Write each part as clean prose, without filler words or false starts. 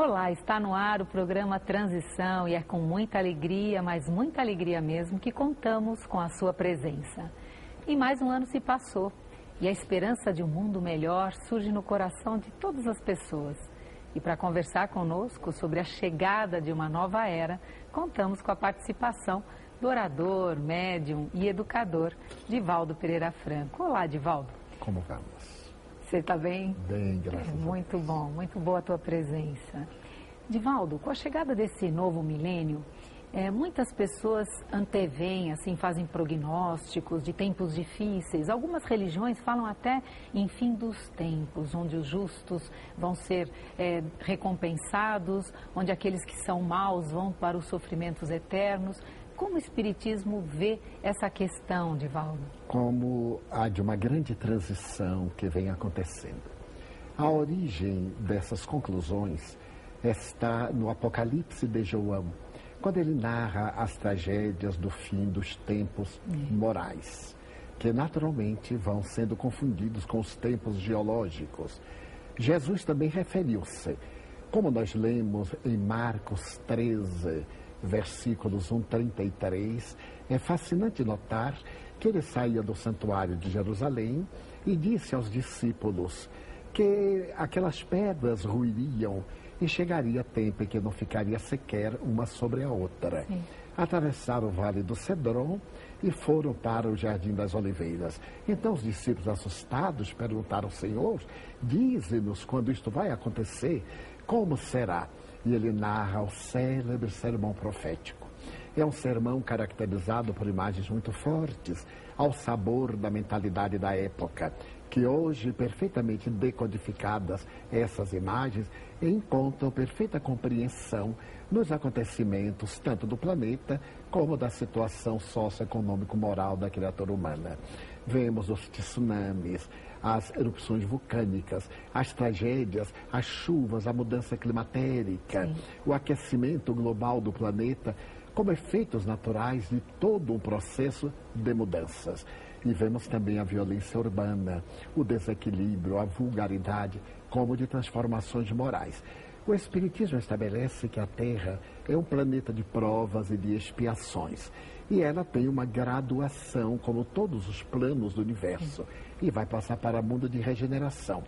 Olá, está no ar o programa Transição e é com muita alegria, mas muita alegria mesmo, que contamos com a sua presença. E mais um ano se passou e a esperança de um mundo melhor surge no coração de todas as pessoas. E para conversar conosco sobre a chegada de uma nova era, contamos com a participação do orador, médium e educador Divaldo Pereira Franco. Olá, Divaldo. Como vamos? Você está bem? Bem, graças a Deus. Muito bom, muito boa a tua presença. Divaldo, com a chegada desse novo milênio, muitas pessoas anteveem, assim, fazem prognósticos de tempos difíceis. Algumas religiões falam até em fim dos tempos, onde os justos vão ser recompensados, onde aqueles que são maus vão para os sofrimentos eternos. Como o Espiritismo vê essa questão, Divaldo? Como há de uma grande transição que vem acontecendo. A origem dessas conclusões está no Apocalipse de João, quando ele narra as tragédias do fim dos tempos morais, que naturalmente vão sendo confundidos com os tempos geológicos. Jesus também referiu-se, como nós lemos em Marcos 13, versículos 1:33, é fascinante notar que ele saía do santuário de Jerusalém e disse aos discípulos que aquelas pedras ruiriam e chegaria tempo em que não ficaria sequer uma sobre a outra. Sim. Atravessaram o vale do Cedron e foram para o Jardim das Oliveiras. Então os discípulos, assustados, perguntaram ao Senhor: dize-nos quando isto vai acontecer, como será? E ele narra o célebre sermão profético. É um sermão caracterizado por imagens muito fortes, ao sabor da mentalidade da época, que hoje, perfeitamente decodificadas, essas imagens encontram perfeita compreensão nos acontecimentos, tanto do planeta, como da situação socioeconômico-moral da criatura humana. Vemos os tsunamis, as erupções vulcânicas, as tragédias, as chuvas, a mudança climatérica, o aquecimento global do planeta, como efeitos naturais de todo um processo de mudanças. E vemos também a violência urbana, o desequilíbrio, a vulgaridade, como de transformações morais. O Espiritismo estabelece que a Terra é um planeta de provas e de expiações. E ela tem uma graduação, como todos os planos do universo, e vai passar para o mundo de regeneração.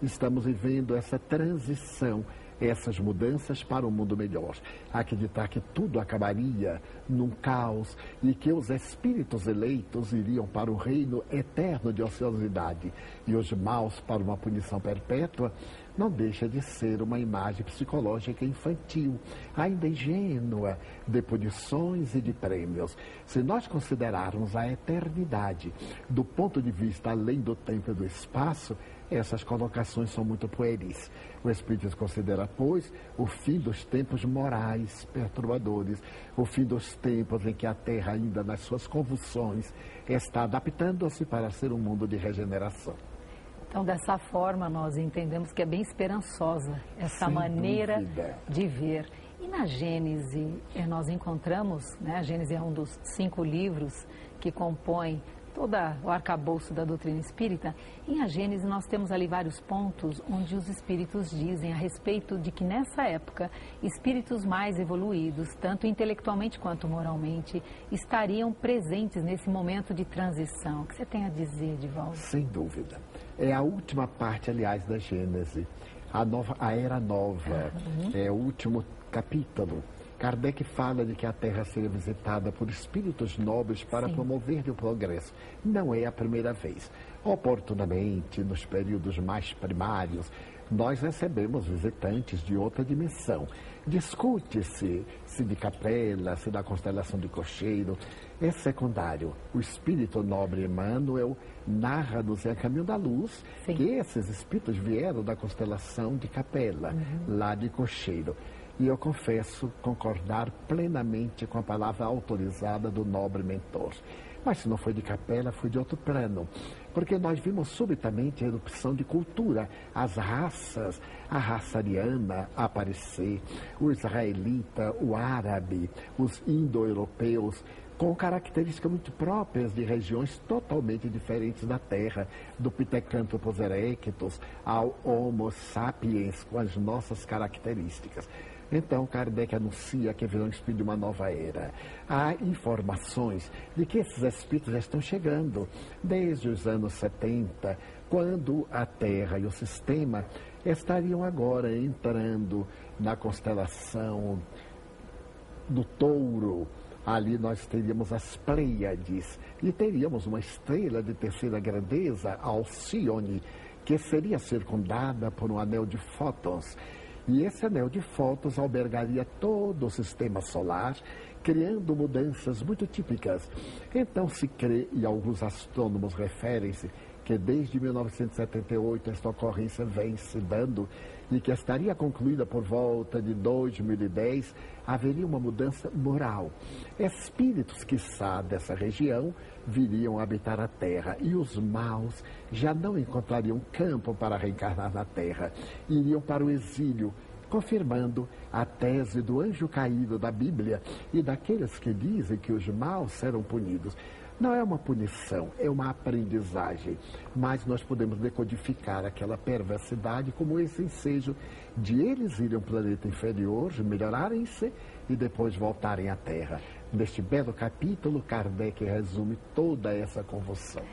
Estamos vivendo essa transição, essas mudanças para um mundo melhor. Acreditar que tudo acabaria num caos e que os espíritos eleitos iriam para o reino eterno de ociosidade e os maus para uma punição perpétua, não deixa de ser uma imagem psicológica infantil, ainda ingênua, de punições e de prêmios. Se nós considerarmos a eternidade do ponto de vista além do tempo e do espaço, essas colocações são muito pueris. O Espiritismo considera, pois, o fim dos tempos morais perturbadores, o fim dos tempos em que a Terra, ainda nas suas convulsões, está adaptando-se para ser um mundo de regeneração. Então, dessa forma, nós entendemos que é bem esperançosa essa maneira de ver. E na Gênese, nós encontramos, né, a Gênese é um dos 5 livros que compõem todo o arcabouço da doutrina espírita. Em A Gênese nós temos ali vários pontos onde os espíritos dizem a respeito de que nessa época espíritos mais evoluídos, tanto intelectualmente quanto moralmente, estariam presentes nesse momento de transição. O que você tem a dizer, Divaldo? Sem dúvida. É a última parte, aliás, da Gênese. A Era Nova é o último capítulo. Kardec fala de que a Terra seria visitada por espíritos nobres para promover o progresso. Não é a primeira vez. Oportunamente, nos períodos mais primários, nós recebemos visitantes de outra dimensão. Discute-se se de Capela, se da constelação de Cocheiro. É secundário. O espírito nobre Emmanuel narra-nos em A Caminho da Luz que esses espíritos vieram da constelação de Capela, lá de Cocheiro. E eu confesso concordar plenamente com a palavra autorizada do nobre mentor. Mas se não foi de Capela, foi de outro plano. Porque nós vimos subitamente a erupção de cultura, as raças, a raça ariana aparecer, o israelita, o árabe, os indo-europeus, com características muito próprias de regiões totalmente diferentes da Terra, do Pithecanthropus erectus ao Homo sapiens, com as nossas características. Então, Kardec anuncia que virá um espírito de uma nova era. Há informações de que esses espíritos já estão chegando desde os anos 70, quando a Terra e o sistema estariam agora entrando na constelação do Touro. Ali nós teríamos as Pleiades e teríamos uma estrela de terceira grandeza, Alcione, que seria circundada por um anel de fótons. E esse anel de fótons albergaria todo o sistema solar, criando mudanças muito típicas. Então se crê, e alguns astrônomos referem-se, que desde 1978 esta ocorrência vem se dando e que estaria concluída por volta de 2010, haveria uma mudança moral. Espíritos, quiçá, dessa região viriam habitar a Terra e os maus já não encontrariam campo para reencarnar na Terra, iriam para o exílio, confirmando a tese do anjo caído da Bíblia e daqueles que dizem que os maus serão punidos. Não é uma punição, é uma aprendizagem, mas nós podemos decodificar aquela perversidade como esse ensejo de eles irem a um planeta inferior, melhorarem-se e depois voltarem à Terra. Neste belo capítulo, Kardec resume toda essa convulsão.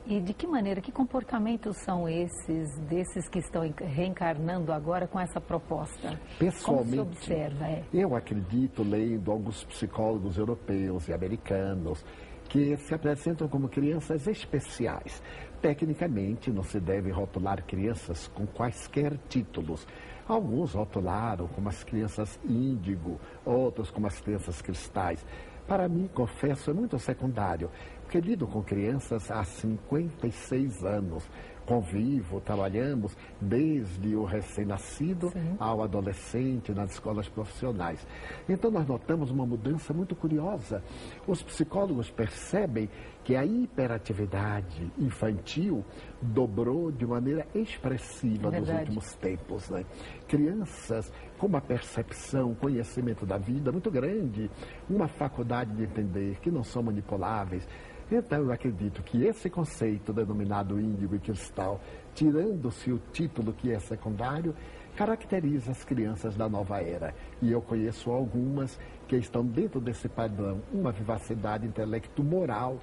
E de que maneira, que comportamentos são esses, desses que estão reencarnando agora com essa proposta? Pessoalmente, como se observa? Eu acredito, lendo alguns psicólogos europeus e americanos, que se apresentam como crianças especiais. Tecnicamente, não se deve rotular crianças com quaisquer títulos. Alguns rotularam como as crianças índigo, outros como as crianças cristais. Para mim, confesso, é muito secundário, porque lido com crianças há 56 anos. Convivo, trabalhamos desde o recém-nascido ao adolescente nas escolas profissionais. Então nós notamos uma mudança muito curiosa. Os psicólogos percebem que a hiperatividade infantil dobrou de maneira expressiva nos últimos tempos, né? Crianças com uma percepção, conhecimento da vida muito grande, uma faculdade de entender que não são manipuláveis. Então, eu acredito que esse conceito denominado índigo e cristal, tirando-se o título que é secundário, caracteriza as crianças da nova era. E eu conheço algumas que estão dentro desse padrão, uma vivacidade intelecto-moral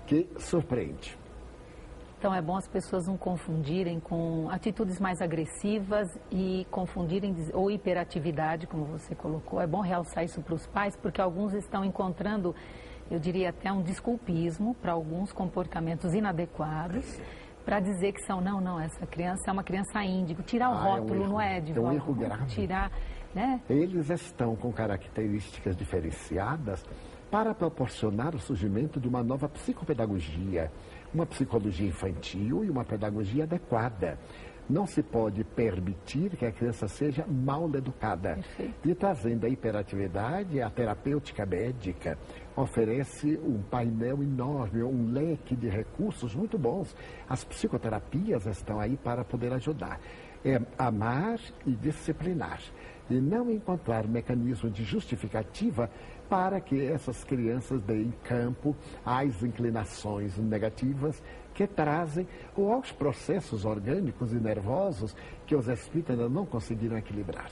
que surpreende. Então, é bom as pessoas não confundirem com atitudes mais agressivas e confundirem, ou hiperatividade, como você colocou. É bom realçar isso para os pais, porque alguns estão encontrando, eu diria até um desculpismo para alguns comportamentos inadequados, para dizer que são, não, essa criança é uma criança índigo. Tirar o rótulo, não é, Divaldo? É um erro grave. Tirar, né? Eles estão com características diferenciadas para proporcionar o surgimento de uma nova psicopedagogia, uma psicologia infantil e uma pedagogia adequada. Não se pode permitir que a criança seja mal educada. Perfeito. E trazendo a hiperatividade, a terapêutica médica oferece um painel enorme, um leque de recursos muito bons. As psicoterapias estão aí para poder ajudar. É amar e disciplinar. E não encontrar mecanismo de justificativa para que essas crianças deem campo às inclinações negativas que trazem, ou aos processos orgânicos e nervosos que os espíritos ainda não conseguiram equilibrar.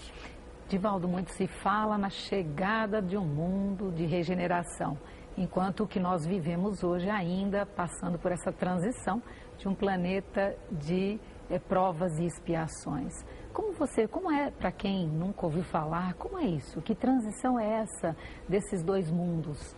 Divaldo, muito se fala na chegada de um mundo de regeneração, enquanto o que nós vivemos hoje ainda passando por essa transição de um planeta de provas e expiações. Como é, para quem nunca ouviu falar, como é isso? Que transição é essa desses dois mundos?